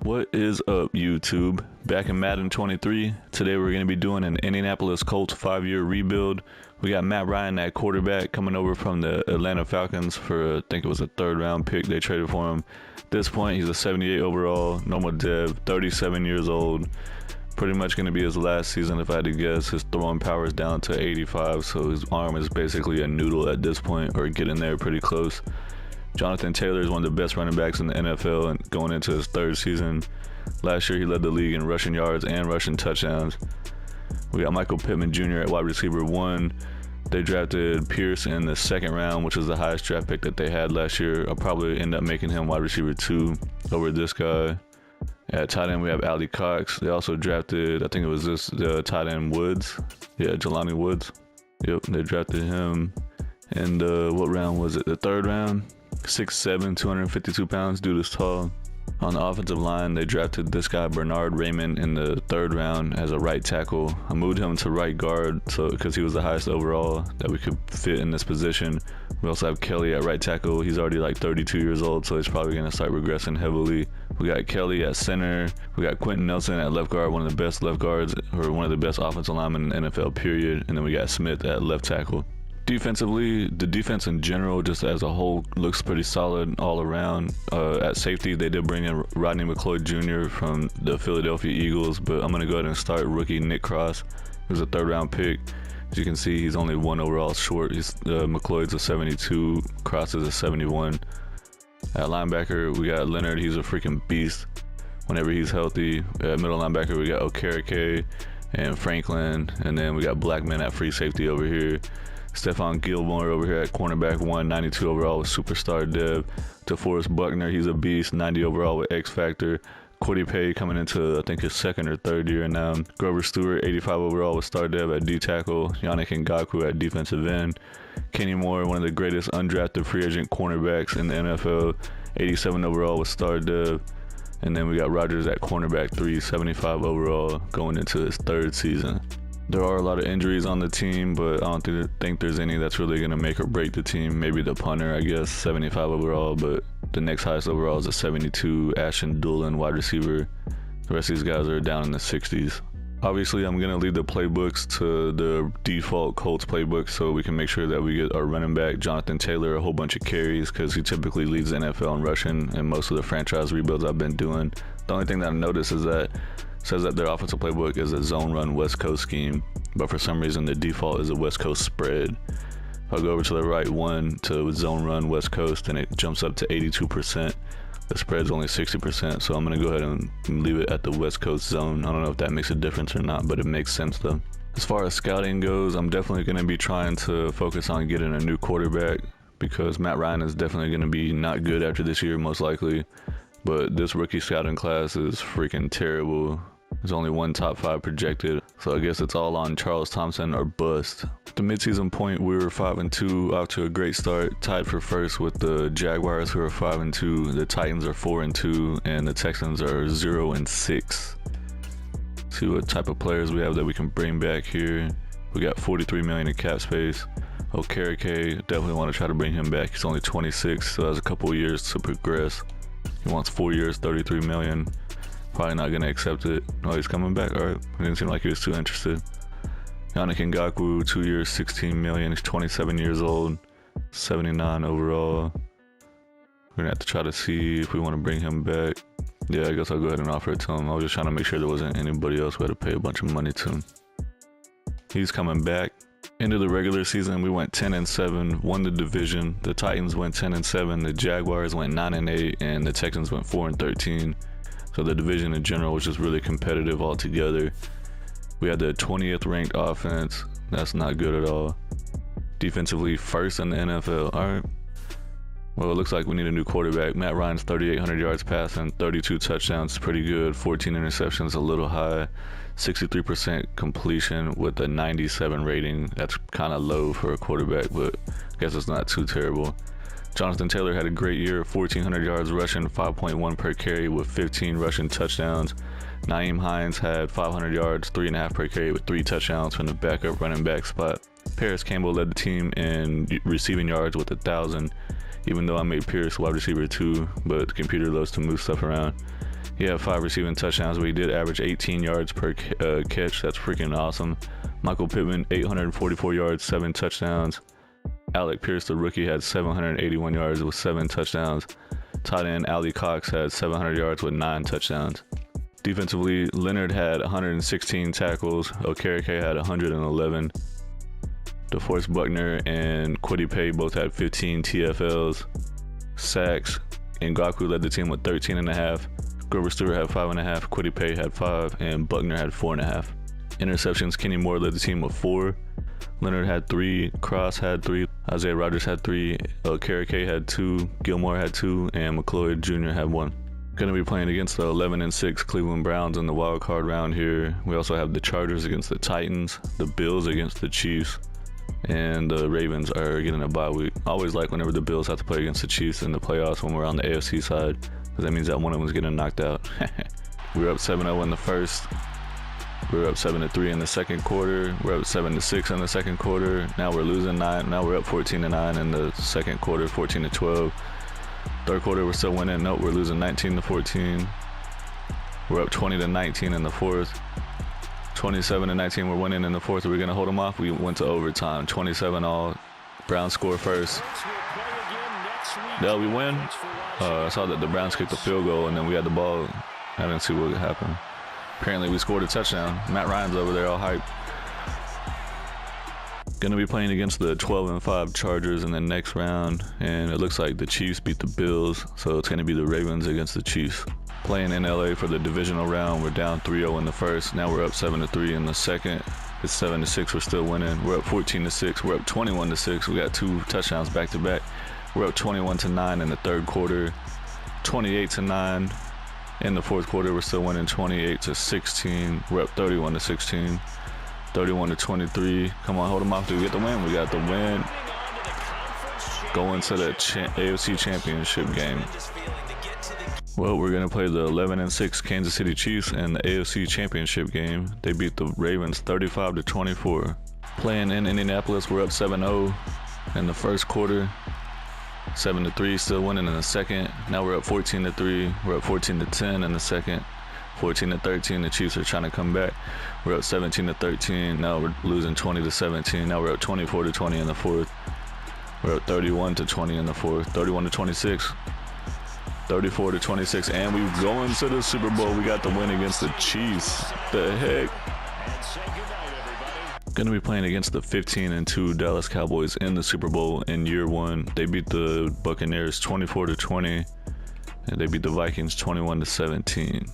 What is up, YouTube? Back in Madden 23, today we're going to be doing an Indianapolis Colts 5-year rebuild. We got Matt Ryan at quarterback coming over from the Atlanta Falcons for, I think it was a 3rd round pick. They traded for him. At this point, he's a 78 overall, normal dev, 37 years old. Pretty much going to be his last season if I had to guess. His throwing power is down to 85, so his arm is basically a noodle at this point, or getting there pretty close. Jonathan Taylor is one of the best running backs in the NFL and going into his 3rd season. Last year, he led the league in rushing yards and rushing touchdowns. We got Michael Pittman Jr. at wide receiver 1. They drafted Pierce in the 2nd round, which was the highest draft pick that they had last year. I'll probably end up making him wide receiver 2 over this guy. At tight end, we have Ali Cox. They also drafted, I think it was the tight end Woods. Yeah, Jelani Woods. Yep, they drafted him. And what round was it? The 3rd round? 6'7", 252 pounds, dude is tall. On the offensive line, they drafted this guy Bernard Raymond in the 3rd round as a right tackle. I moved him to right guard because he was the highest overall that we could fit in this position. We also have Kelly at right tackle. He's already like 32 years old, so he's probably going to start regressing heavily. We got Kelly at center. We got Quentin Nelson at left guard, one of the best left guards, or one of the best offensive linemen in the NFL, period. And then we got Smith at left tackle. Defensively, the defense in general, just as a whole, looks pretty solid all around. At safety, they did bring in Rodney McLeod Jr. from the Philadelphia Eagles, but I'm going to go ahead and start rookie Nick Cross, who's a 3rd round pick. As you can see, he's only 1 overall short. McLeod's a 72, Cross is a 71. At linebacker, we got Leonard. He's a freaking beast whenever he's healthy. At middle linebacker, we got Okereke and Franklin, and then we got Blackman at free safety over here. Stephon Gilmore over here at cornerback 1, 92 overall with superstar dev. DeForest Buckner, he's a beast, 90 overall with X Factor. Quiddy Pay coming into, I think, his 2nd or 3rd year now. Grover Stewart, 85 overall with star dev at D tackle. Yannick Ngakoue at defensive end. Kenny Moore, one of the greatest undrafted free agent cornerbacks in the NFL, 87 overall with star dev. And then we got Rodgers at cornerback 3, 75 overall going into his 3rd season. There are a lot of injuries on the team, but I don't think there's any that's really going to make or break the team. Maybe the punter, I guess, 75 overall, but the next highest overall is a 72, Ashton Dulin, wide receiver. The rest of these guys are down in the 60s. Obviously, I'm going to leave the playbooks to the default Colts playbook so we can make sure that we get our running back, Jonathan Taylor, a whole bunch of carries because he typically leads the NFL in rushing in most of the franchise rebuilds I've been doing. The only thing that I noticed is that says that their offensive playbook is a zone run West Coast scheme, but for some reason the default is a West Coast spread. If I go over to the right one to zone run West Coast, and it jumps up to 82%. The spread's only 60%, so I'm going to go ahead and leave it at the West Coast zone. I don't know if that makes a difference or not, but it makes sense though. As far as scouting goes, I'm definitely going to be trying to focus on getting a new quarterback because Matt Ryan is definitely going to be not good after this year, most likely. But this rookie scouting class is freaking terrible. There's only one top 5 projected, so I guess it's all on Charles Thompson or bust. At the midseason point, we were 5-2, off to a great start, tied for 1st with the Jaguars, who are 5-2. The Titans are 4-2, and the Texans are 0-6. See what type of players we have that we can bring back here. We got $43 million in cap space. Okereke, definitely want to try to bring him back. He's only 26, so has a couple of years to progress. He wants 4 years, $33 million. Probably not going to accept it. Oh, he's coming back? Alright. It didn't seem like he was too interested. Yannick Ngakoue, 2 years, $16 million. He's 27 years old. 79 overall. We're going to have to try to see if we want to bring him back. Yeah, I guess I'll go ahead and offer it to him. I was just trying to make sure there wasn't anybody else we had to pay a bunch of money to. He's coming back. End of the regular season, we went 10-7, won the division. The Titans went 10-7. The Jaguars went 9-8, and the Texans went 4-13. So the division in general was just really competitive altogether. We had the 20th ranked offense. That's not good at all. Defensively, 1st in the NFL. All right. Well, it looks like we need a new quarterback. Matt Ryan's 3,800 yards passing, 32 touchdowns, pretty good. 14 interceptions, a little high. 63% completion with a 97 rating. That's kind of low for a quarterback, but I guess it's not too terrible. Jonathan Taylor had a great year, 1,400 yards rushing, 5.1 per carry with 15 rushing touchdowns. Nyheim Hines had 500 yards, 3.5 per carry with 3 touchdowns from the backup running back spot. Paris Campbell led the team in receiving yards with 1,000, even though I made Pierce wide receiver 2, but the computer loves to move stuff around. He had 5 receiving touchdowns, but he did average 18 yards per catch. That's freaking awesome. Michael Pittman, 844 yards, 7 touchdowns. Alec Pierce, the rookie, had 781 yards with 7 touchdowns. Tight end Ali Cox had 700 yards with 9 touchdowns. Defensively, Leonard had 116 tackles. Okereke had 111. DeForest Buckner and Kwity Paye both had 15 TFLs. Sacks, Ngakoue led the team with 13.5. Grover Stewart had 5.5. Kwity Paye had 5, and Buckner had 4.5. Interceptions, Kenny Moore led the team with 4. Leonard had 3, Cross had 3, Isaiah Rodgers had 3, Okereke had 2, Gilmore had 2, and McCloyd Jr. had 1. Going to be playing against the 11-6 Cleveland Browns in the wild card round here. We also have the Chargers against the Titans, the Bills against the Chiefs, and the Ravens are getting a bye week. I always like whenever the Bills have to play against the Chiefs in the playoffs when we're on the AFC side, because that means that one of them is getting knocked out. We were up 7-0 in the first. We were up 7-3 in the second quarter. We're up 7-6 in the second quarter. Now we're losing 9. Now we're up 14-9 in the second quarter, 14-12. Third quarter, we're still winning. Nope, we're losing 19-14. We're up 20-19 in the fourth. 27-19, we're winning in the fourth. Are we going to hold them off? We went to overtime. 27-all. Browns score first. Yeah, we win. I saw that the Browns kicked a field goal, and then we had the ball. I didn't see what happened. Apparently, we scored a touchdown. Matt Ryan's over there all hyped. Going to be playing against the 12-5 Chargers in the next round, and it looks like the Chiefs beat the Bills, so it's going to be the Ravens against the Chiefs. Playing in LA for the divisional round, we're down 3-0 in the first. Now we're up 7-3 in the second. It's 7-6. We're still winning. We're up 14-6. We're up 21-6. We got 2 touchdowns back to back. We're up 21-9 in the third quarter. 28-9 in the fourth quarter. We're still winning 28-16. We're up 31-16. 31-23. Come on, hold them off. Do we get the win? We got the win. Going to the AFC Championship game. Well, we're going to play the 11-6 Kansas City Chiefs in the AFC Championship game. They beat the Ravens 35-24. Playing in Indianapolis, we're up 7-0 in the first quarter. 7-3, still winning in the second. Now we're up 14-3. We're up 14-10 in the second. 14-13, the Chiefs are trying to come back. We're up 17-13. Now we're losing 20-17. Now we're up 24-20 in the fourth. We're up 31-20 in the fourth. 31-26. 34-26, and we're going to the Super Bowl. We got the win against the Chiefs. The heck? Going to be playing against the 15-2 Dallas Cowboys in the Super Bowl in year 1. They beat the Buccaneers 24-20, and they beat the Vikings 21-17.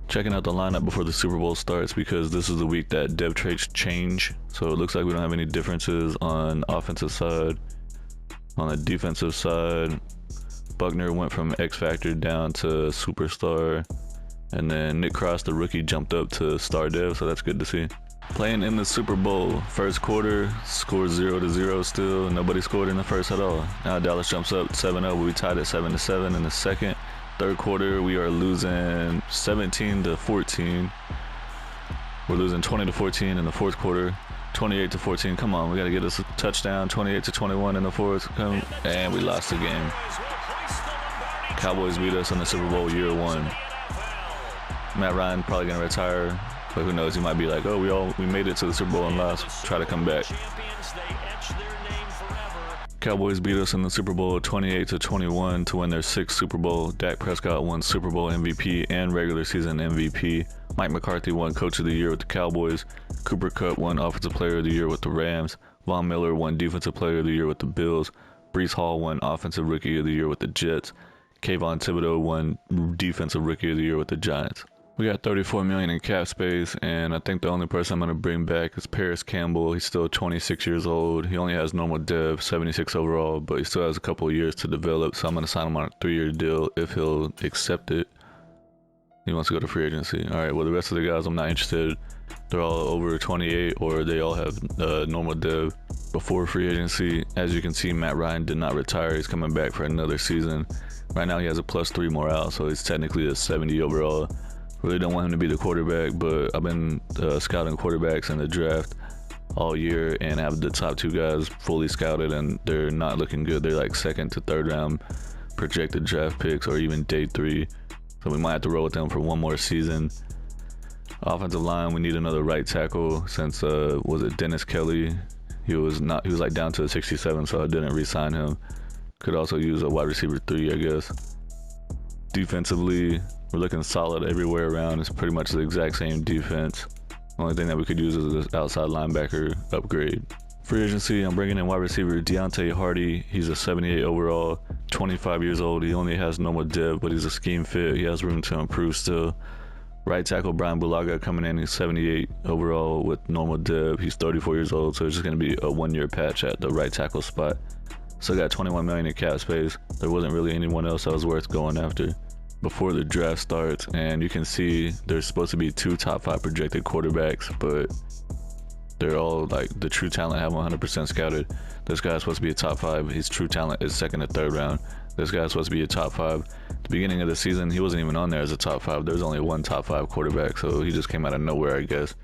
Checking out the lineup before the Super Bowl starts, because this is the week that dev traits change. So it looks like we don't have any differences on the offensive side. On the defensive side, Buckner went from X Factor down to Superstar, and then Nick Cross, the rookie, jumped up to Star Dev, so that's good to see. Playing in the Super Bowl, first quarter, score 0-0 still. Nobody scored in the first at all. Now Dallas jumps up 7-0, but we tied at 7-7 in the second. Third quarter, we are losing 17-14. We're losing 20-14 in the fourth quarter. 28-14. Come on, we got to get us a touchdown. 28-21 in the fourth. And we lost the game. Cowboys beat us in the Super Bowl year 1. Matt Ryan probably gonna retire, but who knows? He might be like, oh, we made it to the Super Bowl and lost. Try to come back. Cowboys beat us in the Super Bowl 28-21 to win their 6th Super Bowl. Dak Prescott won Super Bowl MVP and regular season MVP. Mike McCarthy won Coach of the Year with the Cowboys. Cooper Kupp won Offensive Player of the Year with the Rams. Von Miller won Defensive Player of the Year with the Bills. Breece Hall won Offensive Rookie of the Year with the Jets. Kayvon Thibodeau won Defensive Rookie of the Year with the Giants. We got $34 million in cap space, and I think the only person I'm going to bring back is Paris Campbell. He's still 26 years old. He only has normal dev, 76 overall, but he still has a couple of years to develop, so I'm going to sign him on a 3-year deal if he'll accept it. He wants to go to free agency. All right, well, the rest of the guys, I'm not interested. They're all over 28, or they all have normal dev before free agency. As you can see, Matt Ryan did not retire. He's coming back for another season. Right now, he has a +3 morale, so he's technically a 70 overall. Really don't want him to be the quarterback, but I've been scouting quarterbacks in the draft all year and have the top 2 guys fully scouted, and they're not looking good. They're like 2nd to 3rd round projected draft picks, or even day 3. so we might have to roll with them for one more season. Offensive line, we need another right tackle since was it Dennis Kelly? He was like down to a 67, so I didn't re-sign him. Could also use a wide receiver 3, I guess. Defensively, we're looking solid everywhere around. It's pretty much the exact same defense. The only thing that we could use is this outside linebacker upgrade. Free agency, I'm bringing in wide receiver Deontay Hardy. He's a 78 overall, 25 years old. He only has normal dev, but he's a scheme fit. He has room to improve still. Right tackle Brian Bulaga coming in. He's 78 overall with normal dev. He's 34 years old, so it's just going to be a 1-year patch at the right tackle spot. Still got $21 million in cap space. There wasn't really anyone else that was worth going after before the draft starts, and you can see there's supposed to be 2 top 5 projected quarterbacks, but they're all like the true talent have 100% scouted. This guy's supposed to be a top 5. His true talent is 2nd or 3rd round. This guy's supposed to be a top 5. At the beginning of the season, he wasn't even on there as a top 5. There was only one top 5 quarterback, so he just came out of nowhere, I guess.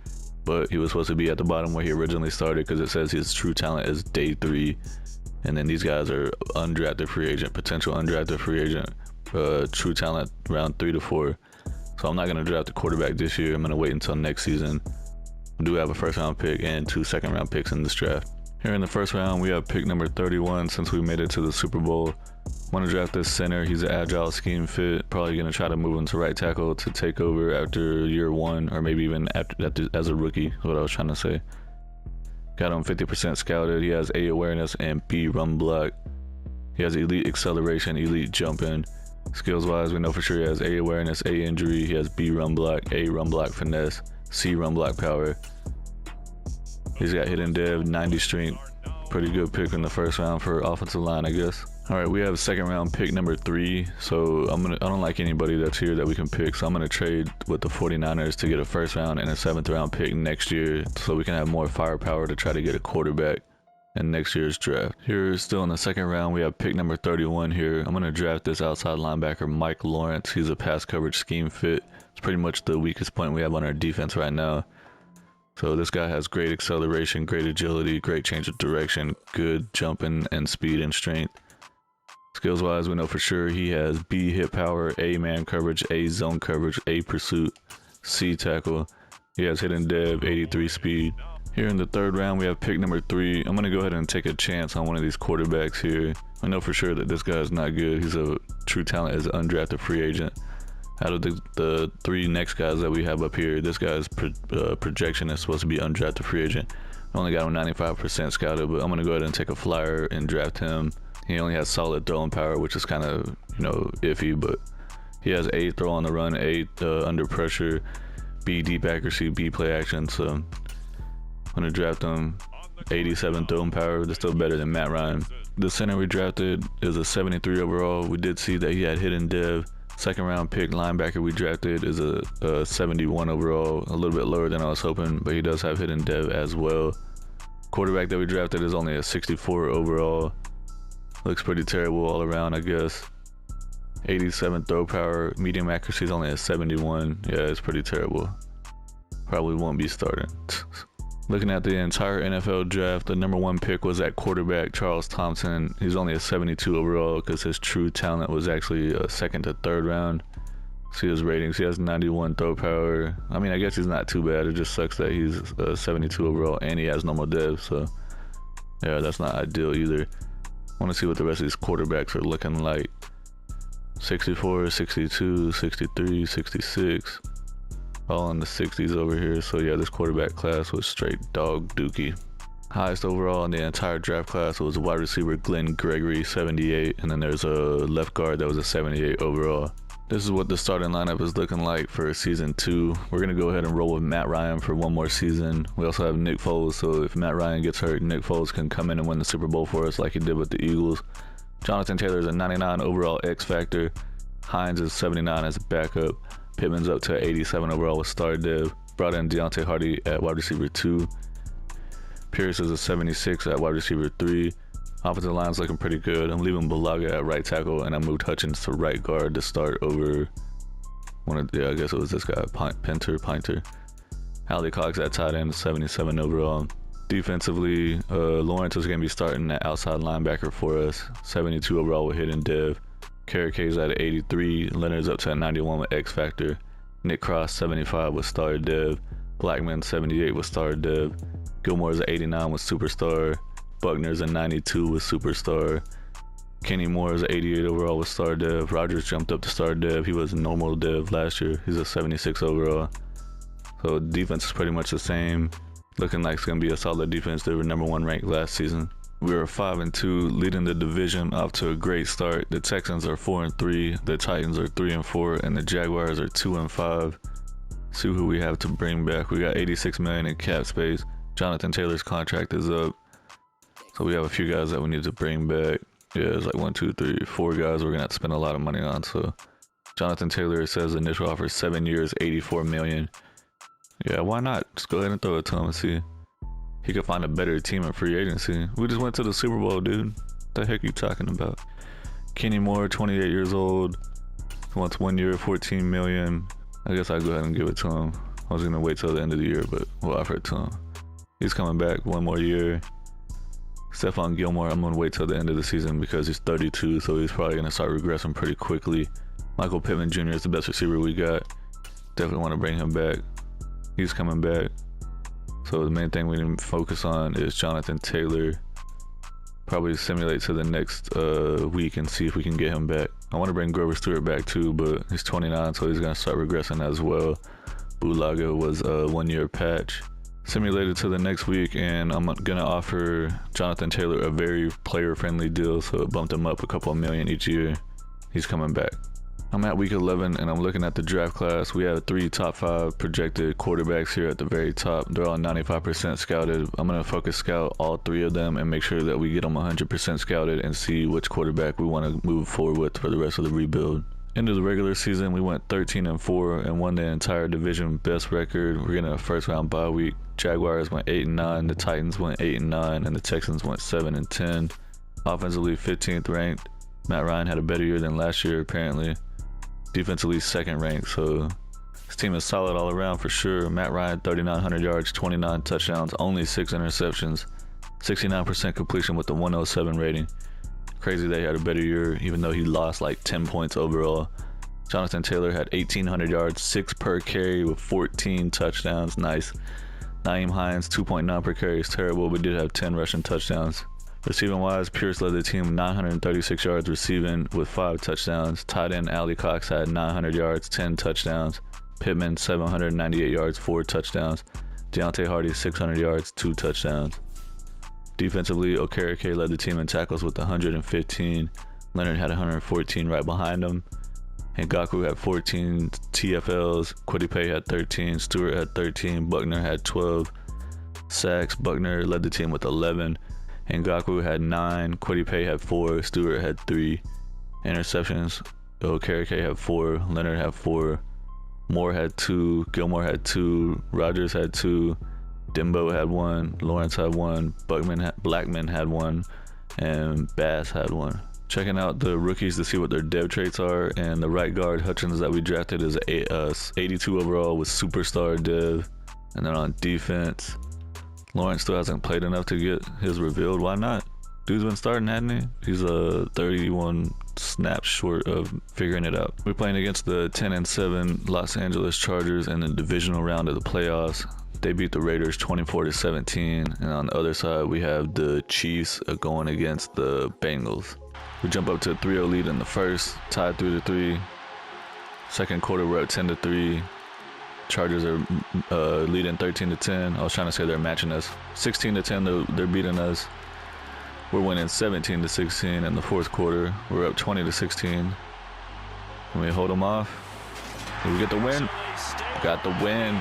But he was supposed to be at the bottom where he originally started because it says his true talent is day 3. And then these guys are undrafted free agent, potential undrafted free agent, true talent round 3 to 4. So I'm not going to draft a quarterback this year. I'm going to wait until next season. We do have a 1st round pick and 2 2nd-round picks in this draft. Here in the 1st round, we have pick number 31 since we made it to the Super Bowl. Want to draft this center. He's an agile scheme fit. Probably going to try to move him to right tackle to take over after year 1, or maybe even after as a rookie, is what I was trying to say. Got him 50% scouted. He has A awareness and B run block. He has elite acceleration, elite jumping. Skills wise, we know for sure he has A awareness, A injury. He has B run block, A run block finesse, C run block power. He's got hidden dev, 90 strength. Pretty good pick in the 1st round for offensive line, I guess. All right, we have 2nd round pick number 3. So I don't like anybody that's here that we can pick. So I'm gonna trade with the 49ers to get a 1st round and a 7th round pick next year, so we can have more firepower to try to get a quarterback in next year's draft. Here, still in the 2nd round, we have pick number 31 here. I'm gonna draft this outside linebacker, Mike Lawrence. He's a pass coverage scheme fit. It's pretty much the weakest point we have on our defense right now. So this guy has great acceleration, great agility, great change of direction, good jumping and speed and strength. Skills wise, we know for sure he has B hit power, A man coverage, A zone coverage, A pursuit, C tackle. He has hidden dev, 83 speed. Here in the 3rd round, we have pick number 3. I'm gonna go ahead and take a chance on one of these quarterbacks here. I know for sure that this guy is not good. He's a true talent as an undrafted free agent. Out of the 3 next guys that we have up here, this guy's projection is supposed to be undrafted free agent. I only got him 95% scouted, but I'm gonna go ahead and take a flyer and draft him. He only has solid throwing power, which is kind of, iffy, but he has A throw on the run, A under pressure, B deep accuracy, B play action. So I'm gonna draft him. 87 throwing power. That's still better than Matt Ryan. The center we drafted is a 73 overall. We did see that he had hidden dev. 2nd round pick linebacker we drafted is a 71 overall, a little bit lower than I was hoping, but he does have hidden dev as well. Quarterback that we drafted is only a 64 overall. Looks pretty terrible all around, I guess. 87 throw power, medium accuracy is only a 71. Yeah, it's pretty terrible. Probably won't be starting. Looking at the entire NFL draft, the number 1 pick was at quarterback, Charles Thompson. He's only a 72 overall because his true talent was actually a 2nd to 3rd round. See his ratings. He has 91 throw power. I mean, I guess he's not too bad. It just sucks that he's a 72 overall and he has normal dev. So, yeah, that's not ideal either. I want to see what the rest of these quarterbacks are looking like. 64, 62, 63, 66. All in the 60s over here. So yeah, this quarterback class was straight dog dookie. Highest overall in the entire draft class was wide receiver Glenn Gregory, 78. And then there's a left guard that was a 78 overall. This is what the starting lineup is looking like for season 2. We're going to go ahead and roll with Matt Ryan for one more season. We also have Nick Foles, so if Matt Ryan gets hurt, Nick Foles can come in and win the Super Bowl for us like he did with the Eagles. Jonathan Taylor is a 99 overall X Factor. Hines is 79 as a backup. Pittman's up to 87 overall with star dev. Brought in Deontay Hardy at wide receiver 2. Pierce is a 76 at wide receiver 3. Offensive line's looking pretty good. I'm leaving Bulaga at right tackle, and I moved Hutchins to right guard to start over I guess it was this guy, Pinter. Hallie Cox at tight end, 77 overall. Defensively, Lawrence is going to be starting at outside linebacker for us, 72 overall with hidden dev. K's at 83. Leonard's up to a 91 with X Factor. Nick Cross 75 with Star Dev. Blackman 78 with Star Dev. Gilmore's at 89 with Superstar. Buckner's at 92 with Superstar. Kenny Moore's at 88 overall with Star Dev. Rogers jumped up to Star Dev. He was a normal Dev last year. He's a 76 overall. So defense is pretty much the same. Looking like it's going to be a solid defense. They were number 1 ranked last season. We were 5-2, leading the division off to a great start. The Texans are 4-3, the Titans are 3-4, and the Jaguars are 2-5. See who we have to bring back. We got $86 million in cap space. Jonathan Taylor's contract is up. So we have a few guys that we need to bring back. Yeah, it's like 1, 2, 3, 4 guys we're going to have to spend a lot of money on. So Jonathan Taylor says initial offer 7 years, $84 million. Yeah, why not? Just go ahead and throw it to him and see. He could find a better team in free agency. We just went to the Super Bowl, dude. What the heck are you talking about? Kenny Moore, 28 years old. Wants 1 year, $14 million. I guess I'll go ahead and give it to him. I was going to wait till the end of the year, but we'll offer it to him. He's coming back 1 more year. Stephon Gilmore, I'm going to wait till the end of the season because he's 32, so he's probably going to start regressing pretty quickly. Michael Pittman Jr. is the best receiver we got. Definitely want to bring him back. He's coming back. So the main thing we need to focus on is Jonathan Taylor. Probably simulate to the next week and see if we can get him back. I want to bring Grover Stewart back too, but he's 29, so he's going to start regressing as well. Bulaga was a 1 year patch. Simulated to the next week, and I'm going to offer Jonathan Taylor a very player-friendly deal, so it bumped him up a couple of million each year. He's coming back. I'm at week 11, and I'm looking at the draft class. We have 3 top 5 projected quarterbacks here at the very top. They're all 95% scouted. I'm going to focus scout all 3 of them and make sure that we get them 100% scouted and see which quarterback we want to move forward with for the rest of the rebuild. Into the regular season, we went 13-4 and won the entire division best record. We're getting a first round bye week. Jaguars went 8-9, the Titans went 8-9, and the Texans went 7-10. Offensively 15th ranked. Matt Ryan had a better year than last year apparently. Defensively 2nd ranked, so this team is solid all around for sure. Matt Ryan 3,900 yards, 29 touchdowns, only 6 interceptions, 69% completion with the 107 rating. Crazy that he had a better year even though he lost like 10 points overall. Jonathan Taylor had 1,800 yards, 6 per carry with 14 touchdowns. Nice. Nyheim Hines 2.9 per carry is terrible, but did have 10 rushing touchdowns. Receiving wise, Pierce led the team 936 yards receiving with 5 touchdowns. Tight end Ali Cox had 900 yards, 10 touchdowns. Pittman 798 yards, 4 touchdowns. Deontay Hardy 600 yards, 2 touchdowns. Defensively, Okereke led the team in tackles with 115. Leonard had 114 right behind him. Ngakoue had 14 TFLs. Kwity had 13. Stewart had 13. Buckner had 12 sacks. Buckner led the team with 11. Ngakoue had 9. Kwity had 4. Stewart had 3 interceptions. Okereke had 4. Leonard had 4. Moore had 2. Gilmore had 2. Rogers had 2. Dimbo had 1. Lawrence had 1. Blackman had 1. And Bass had 1. Checking out the rookies to see what their dev traits are, and the right guard Hutchins that we drafted is 82 overall with superstar dev. And then on defense, Lawrence still hasn't played enough to get his revealed. Why not? Dude's been starting, hasn't he? He's a 31 snaps short of figuring it out. We're playing against the 10-7 Los Angeles Chargers in the divisional round of the playoffs. They beat the Raiders 24-17, and on the other side we have the Chiefs going against the Bengals. We jump up to a 3-0 lead in the first, tied 3-3. Second quarter we're at 10-3. Chargers are leading 13-10. I was trying to say they're matching us. 16-10 they're beating us. We're winning 17-16 in the fourth quarter. We're up 20-16. Can we hold them off? Did we get the win? Got the win.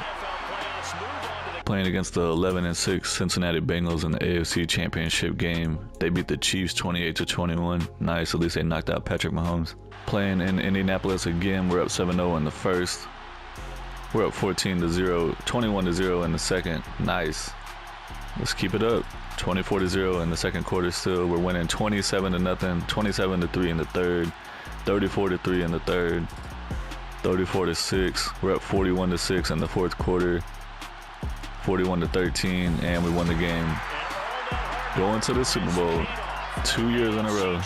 Playing against the 11-6 Cincinnati Bengals in the AFC Championship game. They beat the Chiefs 28-21. Nice, at least they knocked out Patrick Mahomes. Playing in Indianapolis again, we're up 7-0 in the first. We're up 14-0, 21-0 in the second. Nice. Let's keep it up. 24-0 in the second quarter still. We're winning 27-0, 27-3 in the third, 34-3 in the third, 34-6. We're up 41-6 in the fourth quarter. 41-13, and we won the game. Going to the Super Bowl 2 years in a row.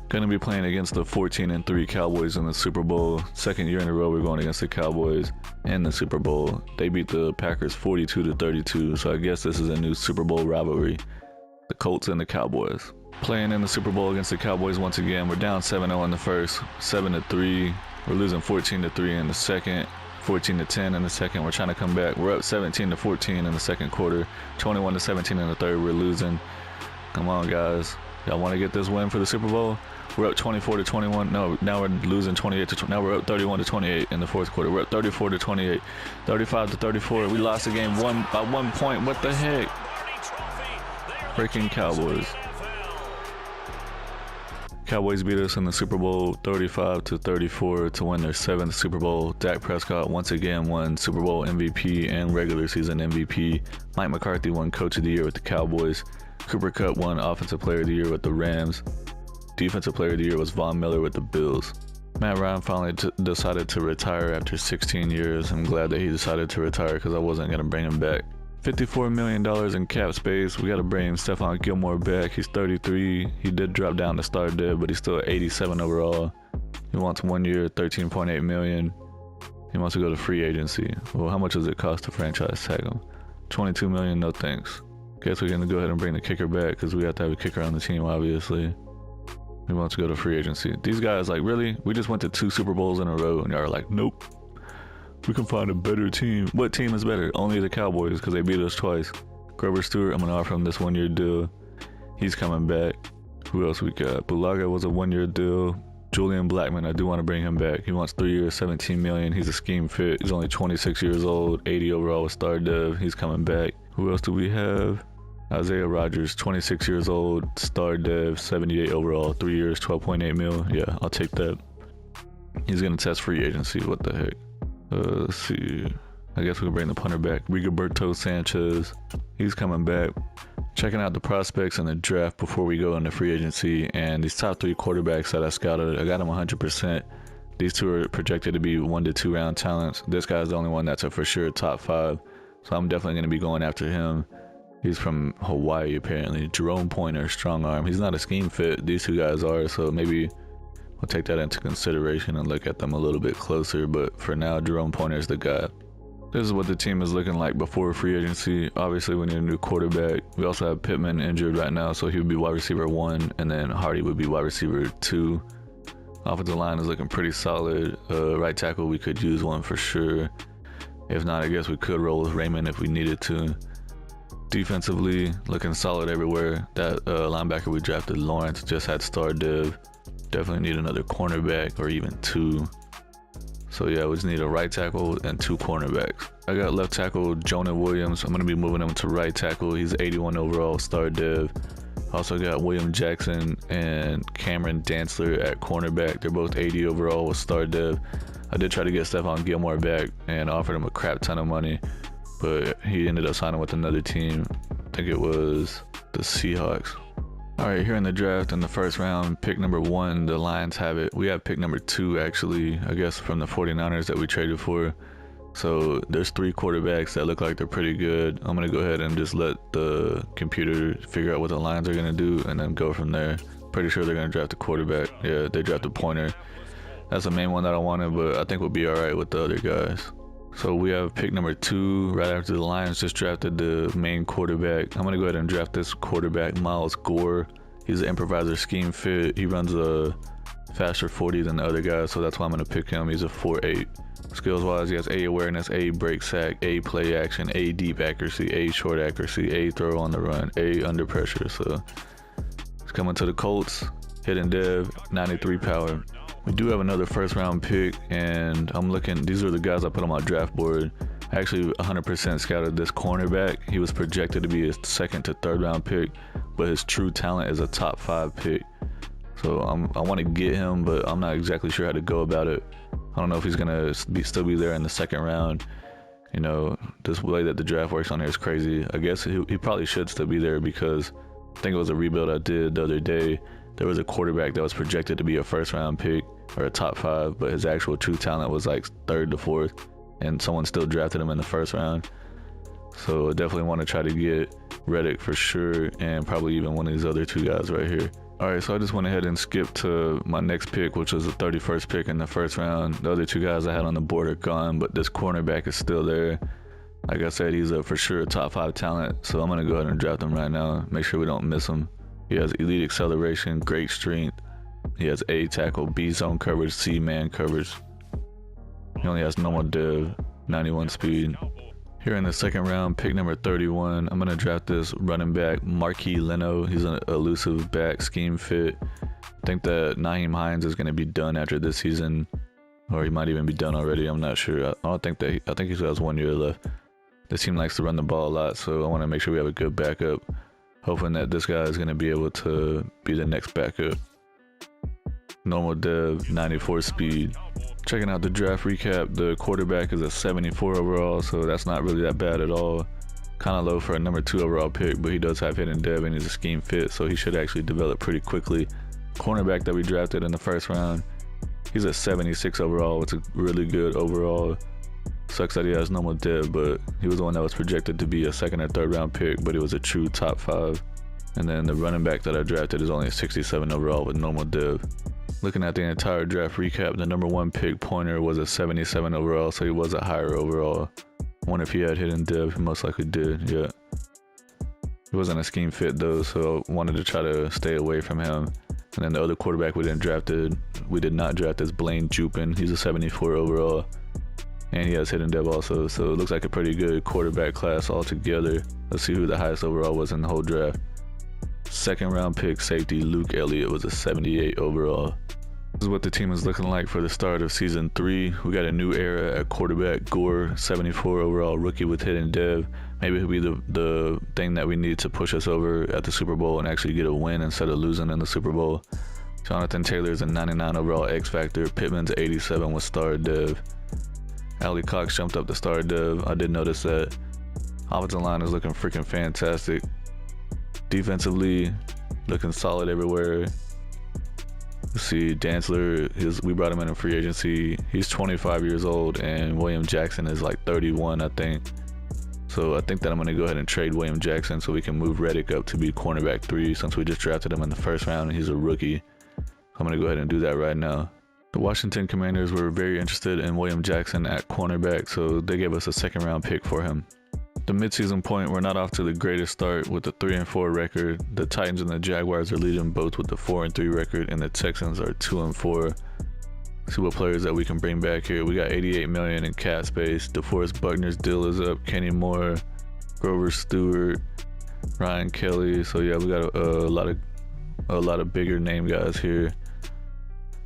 Gonna be playing against the 14-3 Cowboys in the Super Bowl. Second year in a row we're going against the Cowboys in the Super Bowl. They beat the Packers 42-32, so I guess this is a new Super Bowl rivalry. The Colts and the Cowboys. Playing in the Super Bowl against the Cowboys once again. We're down 7-0 in the first, 7-3. We're losing 14-3 in the second, 14-10 in the second. We're trying to come back. We're up 17-14 in the second quarter, 21-17 in the third. We're losing. Come on, guys. Y'all want to get this win for the Super Bowl? We're up 24-21. No, now we're losing 28-20. Now we're up 31-28 in the fourth quarter. We're up 34-28, 35-34. We lost the game by 1 point. What the heck? Freaking Cowboys. Cowboys beat us in the Super Bowl 35-34 to win their 7th Super Bowl. Dak Prescott once again won Super Bowl MVP and regular season MVP. Mike McCarthy won Coach of the Year with the Cowboys. Cooper Kupp won Offensive Player of the Year with the Rams. Defensive Player of the Year was Von Miller with the Bills. Matt Ryan finally decided to retire after 16 years. I'm glad that he decided to retire because I wasn't going to bring him back. $54 million in cap space. We got to bring Stephon Gilmore back. He's 33. He did drop down to star dev, but he's still at 87 overall. He wants 1 year, $13.8 million. He wants to go to free agency. Well, how much does it cost to franchise tag him? $22 million, no thanks. Guess we're going to go ahead and bring the kicker back because we have to have a kicker on the team, obviously. He wants to go to free agency. These guys, like, really? We just went to 2 Super Bowls in a row, and y'all are like, nope. We can find a better team. What team is better? Only the Cowboys, because they beat us twice. Grover Stewart, I'm going to offer him this 1 year deal. He's coming back. Who else we got? Bulaga was a 1 year deal. Julian Blackman, I do want to bring him back. He wants 3 years, $17 million. He's a scheme fit. He's only 26 years old, 80 overall with star dev. He's coming back. Who else do we have? Isaiah Rodgers, 26 years old, star dev, 78 overall, 3 years, $12.8 million. Yeah, I'll take that. He's going to test free agency. What the heck? Let's see. I guess we can bring the punter back. Rigoberto Sanchez. He's coming back. Checking out the prospects in the draft before we go into free agency. And these top 3 quarterbacks that I scouted, I got them 100%. These 2 are projected to be 1 to 2 round talents. This guy's the only one that's a for sure top 5. So I'm definitely going to be going after him. He's from Hawaii, apparently. Jerome Pointer, strong arm. He's not a scheme fit. These 2 guys are, so maybe we'll take that into consideration and look at them a little bit closer. But for now, Jerome Pointer is the guy. This is what the team is looking like before free agency. Obviously, we need a new quarterback. We also have Pittman injured right now, so he would be wide receiver 1, and then Hardy would be wide receiver 2. Offensive line is looking pretty solid. Right tackle, we could use one for sure. If not, I guess we could roll with Raymond if we needed to. Defensively, looking solid everywhere. That linebacker we drafted, Lawrence, just had star dev. Definitely need another cornerback or even 2. So yeah, we just need a right tackle and 2 cornerbacks. I got left tackle Jonah Williams. I'm going to be moving him to right tackle. He's 81 overall, star dev. Also got William Jackson and Cameron Dantzler at cornerback. They're both 80 overall with star dev. I did try to get Stephon Gilmore back and offered him a crap ton of money, but he ended up signing with another team. I think it was the Seahawks. All right, here in the draft in the first round, pick number 1, the Lions have it. We have pick number 2, actually, I guess from the 49ers that we traded for. So there's 3 quarterbacks that look like they're pretty good. I'm going to go ahead and just let the computer figure out what the Lions are going to do and then go from there. Pretty sure they're going to draft a quarterback. Yeah, they drafted Pointer. That's the main one that I wanted, but I think we'll be all right with the other guys. So we have pick number 2 right after the Lions just drafted the main quarterback. I'm going to go ahead and draft this quarterback, Miles Gore. He's an improviser scheme fit. He runs a faster 40 than the other guys, so that's why I'm going to pick him. He's a 4.8. Skills-wise, he has A awareness, A break sack, A play action, A deep accuracy, A short accuracy, A throw on the run, A under pressure. So he's coming to the Colts, hitting dev, 93 power. We do have another first round pick, and I'm looking, these are the guys I put on my draft board. I actually 100% scouted this cornerback. He was projected to be a 2nd to 3rd round pick, but his true talent is a top 5 pick. So I want to get him, but I'm not exactly sure how to go about it. I don't know if he's going to still be there in the 2nd round. You know, this way that the draft works on here is crazy. I guess he probably should still be there because I think it was a rebuild I did the other day. There was a quarterback that was projected to be a 1st round pick or a top 5, but his actual true talent was like 3rd to 4th, and someone still drafted him in the 1st round. So I definitely want to try to get Reddick for sure, and probably even one of these other 2 guys right here. All right, so I just went ahead and skipped to my next pick, which was the 31st pick in the first round. The other two guys I had on the board are gone, but this cornerback is still there. Like I said, he's a for sure top 5 talent, so I'm going to go ahead and draft him right now. Make sure we don't miss him. He has elite acceleration, great strength. He has A tackle, B zone coverage, C man coverage. He only has normal div, 91 speed. Here in the second round, pick number 31, I'm going to draft this running back, Marquis Leno. He's an elusive back, scheme fit. I think that Nyheim Hines is going to be done after this season, or he might even be done already. I'm not sure. I think he still has 1 year left. This team likes to run the ball a lot, so I want to make sure we have a good backup, hoping that this guy is going to be able to be the next backup. Normal dev, 94 speed. Checking out the draft recap, the quarterback is a 74 overall, so that's not really that bad at all. Kind of low for a number 2 overall pick, but he does have hidden dev and he's a scheme fit, so he should actually develop pretty quickly. Cornerback that we drafted in the first round, he's a 76 overall. It's a really good overall. Sucks that he has normal dev, but he was the one that was projected to be a 2nd or 3rd round pick, but he was a true top 5. And then the running back that I drafted is only a 67 overall with normal dev. Looking at the entire draft recap, the number 1 pick Pointer was a 77 overall, so he was a higher overall. I wonder if he had hidden dev. He most likely did, yeah. He wasn't a scheme fit though, so I wanted to try to stay away from him. And then the other quarterback we did not draft is Blaine Jupin. He's a 74 overall, and he has hidden dev also, so it looks like a pretty good quarterback class altogether. Let's see who the highest overall was in the whole draft. 2nd round pick safety Luke Elliott was a 78 overall. This is what the team is looking like for the start of season 3. We got a new era at quarterback. Gore, 74 overall rookie with hidden dev. Maybe he'll be the thing that we need to push us over at the Super Bowl and actually get a win instead of losing in the Super Bowl. Jonathan Taylor's a 99 overall X Factor. Pittman's 87 with star dev. Ali Cox jumped up to star dev. I did notice that. Offensive line is looking freaking fantastic. Defensively, looking solid everywhere. Let's see, Dantzler, we brought him in free agency. He's 25 years old, and William Jackson is like 31, I think. So I think that I'm going to go ahead and trade William Jackson so we can move Reddick up to be cornerback 3, since we just drafted him in the first round and he's a rookie. I'm going to go ahead and do that right now. The Washington Commanders were very interested in William Jackson at cornerback, so they gave us a 2nd round pick for him. The midseason point, we're not off to the greatest start with the 3-4 record. The Titans and the Jaguars are leading both with the 4-3 record, and the Texans are 2-4. See what players that we can bring back here. We got $88 million in cap space. DeForest Buckner's deal is up. Kenny Moore, Grover Stewart, Ryan Kelly. So yeah, we got a lot of bigger name guys here.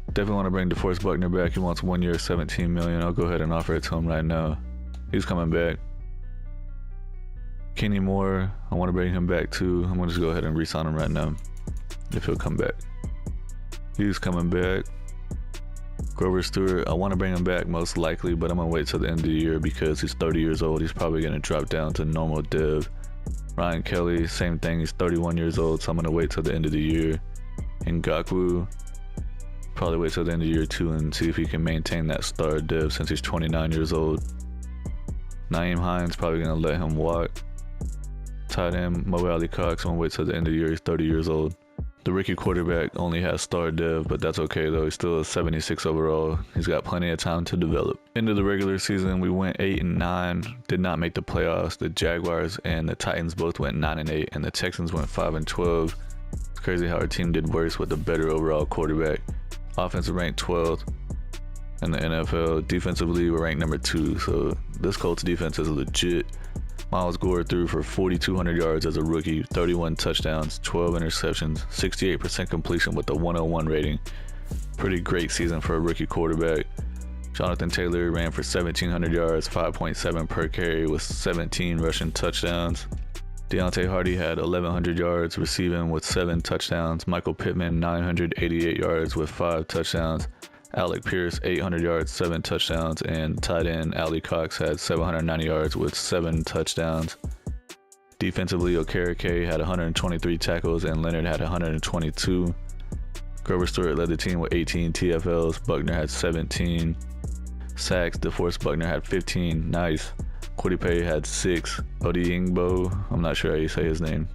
Definitely want to bring DeForest Buckner back. He wants 1 year, $17 million. I'll go ahead and offer it to him right now. He's coming back. Kenny Moore, I want to bring him back too. I'm going to just go ahead and re-sign him right now if he'll come back. He's coming back. Grover Stewart, I want to bring him back most likely, but I'm going to wait till the end of the year because he's 30 years old. He's probably going to drop down to normal dev. Ryan Kelly, same thing. He's 31 years old, so I'm going to wait till the end of the year. Ngakoue, probably wait till the end of the year too and see if he can maintain that star dev since he's 29 years old. Nyheim Hines, probably going to let him walk. Tight end, Mo Ali Cox, I'm going to wait till the end of the year. He's 30 years old. The rookie quarterback only has star dev, but that's okay though. He's still a 76 overall. He's got plenty of time to develop. Into the regular season, we went 8-9, did not make the playoffs. The Jaguars and the Titans both went 9-8, and the Texans went 5-12. It's crazy how our team did worse with a better overall quarterback. Offensive ranked 12th in the NFL. Defensively, we're ranked number 2, so this Colts defense is legit. Miles Gore threw for 4,200 yards as a rookie, 31 touchdowns, 12 interceptions, 68% completion with a 101 rating. Pretty great season for a rookie quarterback. Jonathan Taylor ran for 1,700 yards, 5.7 per carry with 17 rushing touchdowns. Deontay Hardy had 1,100 yards receiving with 7 touchdowns. Michael Pittman, 988 yards with 5 touchdowns. Alec Pierce, 800 yards, 7 touchdowns, and tight end Ali Cox had 790 yards with 7 touchdowns. Defensively, Okereke had 123 tackles, and Leonard had 122. Grover Stewart led the team with 18 TFLs. Buckner had 17 sacks. DeForest Buckner had 15. Nice. Quiddipe had 6. Odiingbo, I'm not sure how you say his name.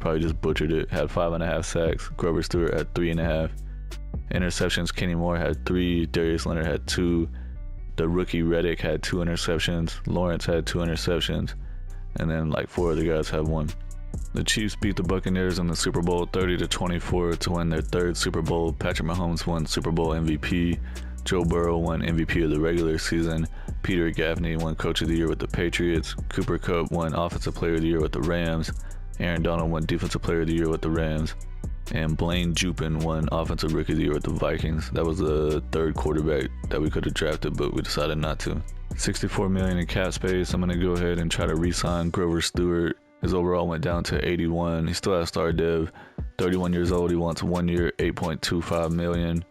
Probably just butchered it. Had 5.5 sacks. Grover Stewart had 3.5. Interceptions, Kenny Moore had 3. Darius Leonard had 2. The rookie Reddick had 2 interceptions. Lawrence had 2 interceptions. And then like 4 other guys have 1. The Chiefs beat the Buccaneers in the Super Bowl 30-24 to win their 3rd Super Bowl. Patrick Mahomes won Super Bowl MVP. Joe Burrow won MVP of the regular season. Peter Gaffney won Coach of the Year with the Patriots. Cooper Kupp won Offensive Player of the Year with the Rams. Aaron Donald won Defensive Player of the Year with the Rams. And Blaine Jupin won Offensive Rookie of the Year with the Vikings. That was the 3rd quarterback that we could have drafted, but we decided not to. $64 million in cap space. I'm going to go ahead and try to re-sign Grover Stewart. His overall went down to 81. He still has star dev. 31 years old. He wants 1 year, $8.25 million.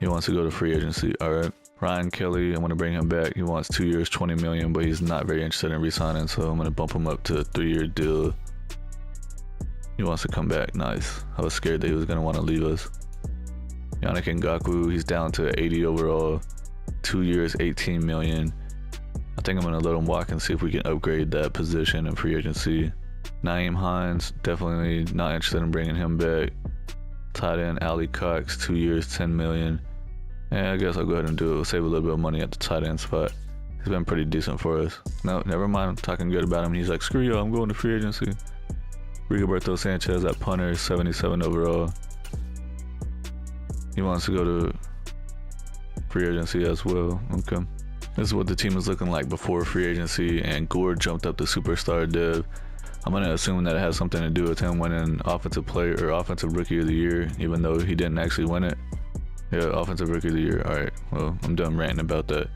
He wants to go to free agency. All right. Ryan Kelly, I'm going to bring him back. He wants 2 years, $20 million, but he's not very interested in re-signing, so I'm going to bump him up to a 3-year deal. He wants to come back. Nice. I was scared that he was going to want to leave us. Yannick Ngakoue, he's down to 80 overall. 2 years, $18 million. I think I'm going to let him walk and see if we can upgrade that position in free agency. Nyheim Hines, definitely not interested in bringing him back. Tight end Ali Cox, 2 years, $10 million. Yeah, I guess I'll go ahead and do it. We'll save a little bit of money at the tight end spot. He's been pretty decent for us. No, never mind. I'm talking good about him. He's like, screw you, I'm going to free agency. Rigoberto Sanchez at punter, 77 overall. He wants to go to free agency as well. Okay. This is what the team was looking like before free agency, and Gore jumped up to superstar dev. I'm going to assume that it has something to do with him winning Offensive Player or Offensive Rookie of the Year, even though he didn't actually win it. Yeah, Offensive Rookie of the Year. All right, well, I'm done ranting about that.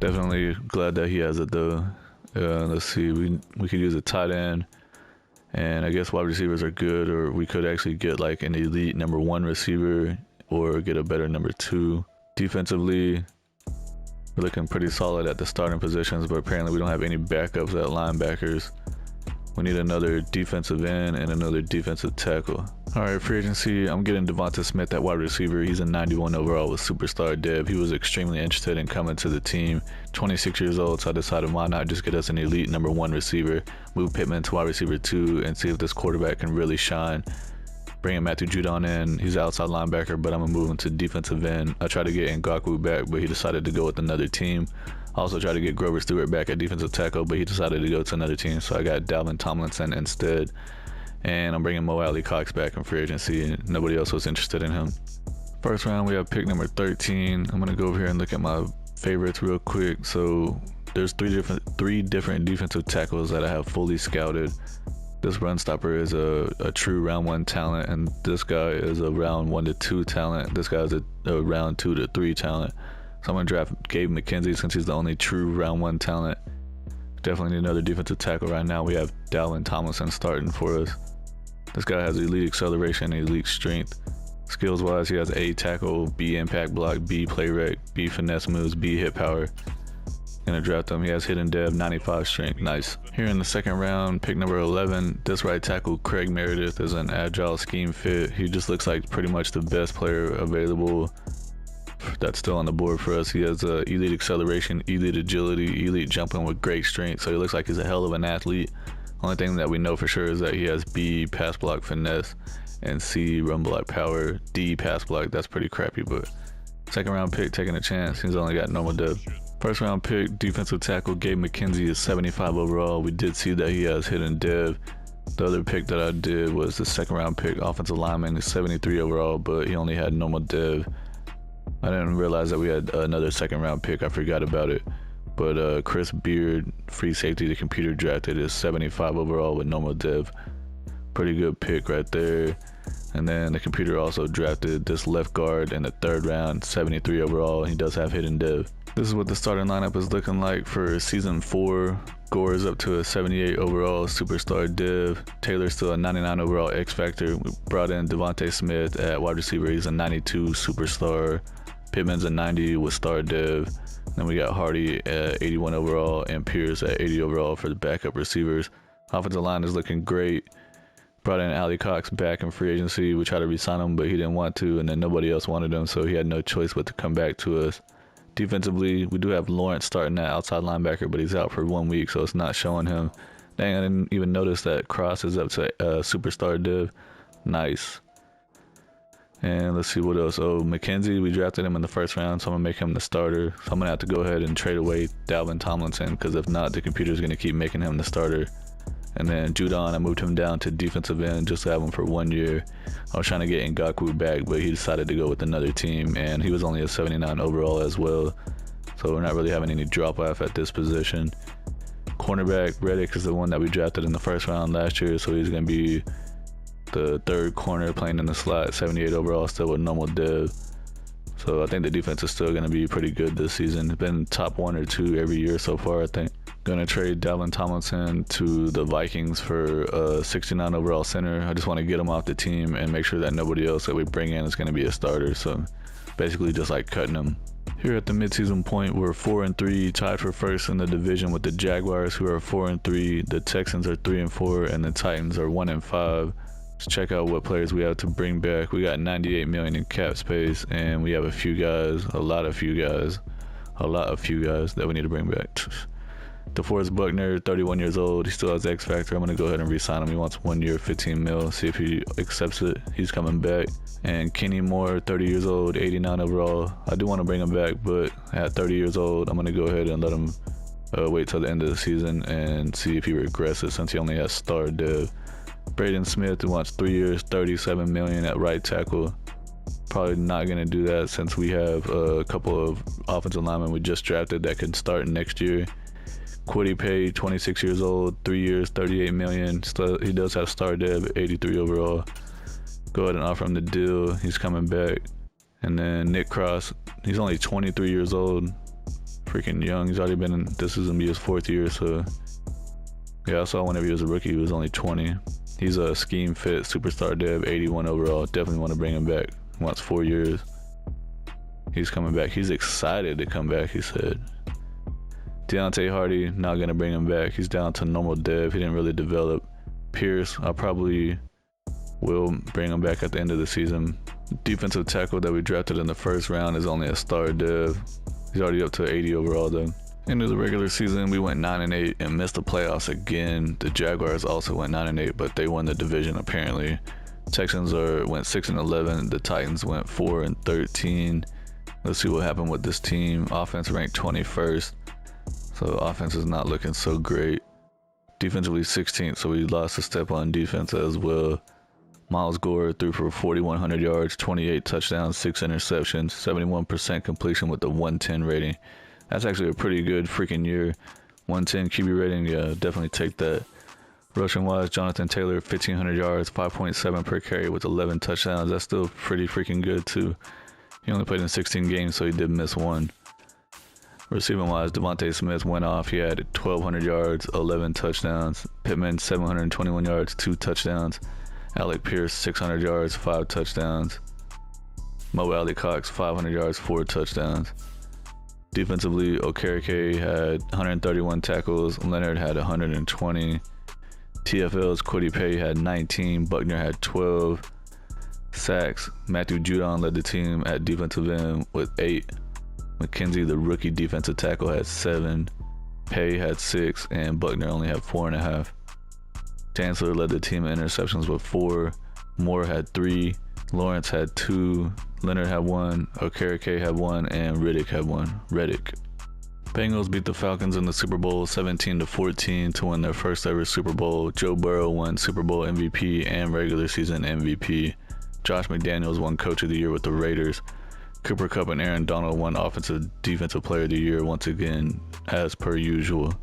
Definitely glad that he has it, though. Let's see, we could use a tight end, and I guess wide receivers are good, or we could actually get like an elite number 1 receiver or get a better number 2. Defensively, we're looking pretty solid at the starting positions, but apparently we don't have any backups at linebackers. We need another defensive end and another defensive tackle. All right, free agency, I'm getting Devonta Smith at wide receiver. He's a 91 overall with superstar dev. He was extremely interested in coming to the team. 26 years old, so I decided why not just get us an elite number 1 receiver, move Pittman to wide receiver 2, and see if this quarterback can really shine. Bringing Matthew Judon in, he's an outside linebacker, but I'm going to move him to defensive end. I tried to get Ngakoue back, but he decided to go with another team. I also tried to get Grover Stewart back at defensive tackle, but he decided to go to another team, so I got Dalvin Tomlinson instead. And I'm bringing Mo Alley Cox back in free agency, and nobody else was interested in him. First round, we have pick number 13. I'm going to go over here and look at my favorites real quick. So there's three different defensive tackles that I have fully scouted. This run stopper is a true round 1 talent, and this guy is a round 1 to 2 talent. This guy's a round 2 to 3 talent. So I'm going to draft Gabe McKenzie since he's the only true round 1 talent. Definitely need another defensive tackle right now. We have Dalvin Tomlinson starting for us. This guy has elite acceleration, elite strength. Skills wise, he has A tackle, B impact block, B play rec, B finesse moves, B hit power. Gonna draft him. He has hidden dev, 95 strength. Nice. Here in the second round, pick number 11, this right tackle Craig Meredith is an agile scheme fit. He just looks like pretty much the best player available that's still on the board for us. He has elite acceleration, elite agility, elite jumping with great strength, so he looks like he's a hell of an athlete. Only thing that we know for sure is that he has B pass block finesse and C run block power. D pass block, that's pretty crappy, but second round pick taking a chance. He's only got normal dev. First round pick defensive tackle Gabe McKenzie is 75 overall. We did see that he has hidden dev. The other pick that I did was the second round pick offensive lineman. He's 73 overall, but he only had normal dev. I didn't realize that we had another second round pick. I forgot about it. But Chris Beard, free safety, the computer drafted, is 75 overall with normal dev. Pretty good pick right there. And then the computer also drafted this left guard in the third round, 73 overall. He does have hidden dev. This is what the starting lineup is looking like for season 4. Gore is up to a 78 overall superstar dev. Taylor's still a 99 overall X Factor. We brought in Devonta Smith at wide receiver. He's a 92 superstar. Pittman's a 90 with star dev. Then we got Hardy at 81 overall and Pierce at 80 overall for the backup receivers. Offensive line is looking great. Brought in Ali Cox back in free agency. We tried to re-sign him, but he didn't want to, and then nobody else wanted him, so he had no choice but to come back to us. Defensively, we do have Lawrence starting at outside linebacker, but he's out for 1 week, so it's not showing him. Dang, I didn't even notice that Cross is up to superstar div. Nice. And let's see what else. Oh, McKenzie, we drafted him in the first round, so I'm gonna make him the starter. So I'm gonna have to go ahead and trade away Dalvin Tomlinson, because if not, the computer's gonna keep making him the starter. And then Judon, I moved him down to defensive end just to have him for 1 year. I was trying to get Ngakoue back, but he decided to go with another team, and he was only a 79 overall as well. So we're not really having any drop off at this position. Cornerback, Reddick is the one that we drafted in the first round last year, so he's gonna be the third corner playing in the slot, 78 overall, still with normal div. So I think the defense is still going to be pretty good this season. It's been top 1 or 2 every year so far, I think. Going to trade Dalvin Tomlinson to the Vikings for a 69 overall center. I just want to get him off the team and make sure that nobody else that we bring in is going to be a starter. So basically just like cutting him. Here at the midseason point, we're 4-3, tied for first in the division with the Jaguars, who are 4-3. The Texans are 3-4, and the Titans are 1-5. Let's check out what players we have to bring back. We got 98 million in cap space, and we have a lot of few guys that we need to bring back. DeForest Buckner, 31 years old. He still has X Factor. I'm going to go ahead and re-sign him. He wants 1 year, 15 mil. See if he accepts it. He's coming back. And Kenny Moore, 30 years old, 89 overall. I do want to bring him back, but at 30 years old, I'm going to go ahead and let him wait till the end of the season and see if he regresses, since he only has star div. Braden Smith, who wants 3 years, 37 million at right tackle. Probably not going to do that, since we have a couple of offensive linemen we just drafted that can start next year. Kwity Paye, 26 years old, 3 years, 38 million. Still, he does have star dev, 83 overall. Go ahead and offer him the deal. He's coming back. And then Nick Cross, he's only 23 years old. Freaking young. He's already been in, this is going to be his 4th year, so yeah, I saw whenever he was a rookie, he was only 20. He's a scheme fit, superstar dev, 81 overall. Definitely want to bring him back. He wants 4 years. He's coming back. He's excited to come back, he said. Deontay Hardy, not going to bring him back. He's down to normal dev. He didn't really develop. Pierce, I probably will bring him back at the end of the season. Defensive tackle that we drafted in the first round is only a star dev. He's already up to 80 overall though. Into the regular season, we went 9-8 and missed the playoffs again. The Jaguars also went 9-8, but they won the division apparently. Texans went 6-11. The Titans went 4-13. Let's see what happened with this team. Offense ranked 21st, so offense is not looking so great. Defensively 16th, so we lost a step on defense as well. Miles Gore threw for 4,100 yards, 28 touchdowns, 6 interceptions, 71% completion with the 110 rating. That's actually a pretty good freaking year. 110 QB rating, yeah, definitely take that. Rushing wise, Jonathan Taylor, 1,500 yards, 5.7 per carry with 11 touchdowns. That's still pretty freaking good too. He only played in 16 games, so he did miss one. Receiving wise, Devontae Smith went off. He had 1,200 yards, 11 touchdowns. Pittman, 721 yards, 2 touchdowns. Alec Pierce, 600 yards, 5 touchdowns. Mo Alley Cox, 500 yards, 4 touchdowns. Defensively, Okereke had 131 tackles. Leonard had 120. TFL's Kwity Paye had 19. Buckner had 12 sacks. Matthew Judon led the team at defensive end with 8. McKenzie, the rookie defensive tackle, had 7. Paye had 6, and Buckner only had 4.5. Chancellor led the team in interceptions with 4. Moore had 3. Lawrence had 2. Leonard had 1. Okereke had 1, and Riddick had 1. Bengals beat the Falcons in the Super Bowl 17-14 to win their first ever Super Bowl. Joe Burrow won Super Bowl MVP and regular season MVP. Josh McDaniels won Coach of the Year with the Raiders. Cooper Kupp and Aaron Donald won Offensive Defensive Player of the Year once again, as per usual.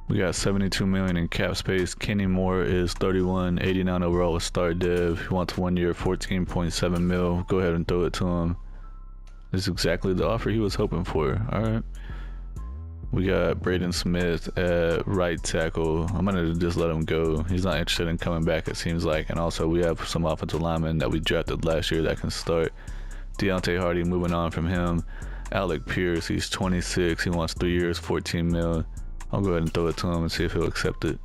We got 72 million in cap space. Kenny Moore is 31, 89 overall with star dev. He wants 1 year, 14.7 mil. Go ahead and throw it to him. This is exactly the offer he was hoping for. All right. We got Braden Smith at right tackle. I'm gonna just let him go. He's not interested in coming back, it seems like. And also we have some offensive linemen that we drafted last year that can start. Deontay Hardy, moving on from him. Alec Pierce, he's 26. He wants 3 years, 14 mil. I'll go ahead and throw it to him and see if he'll accept it.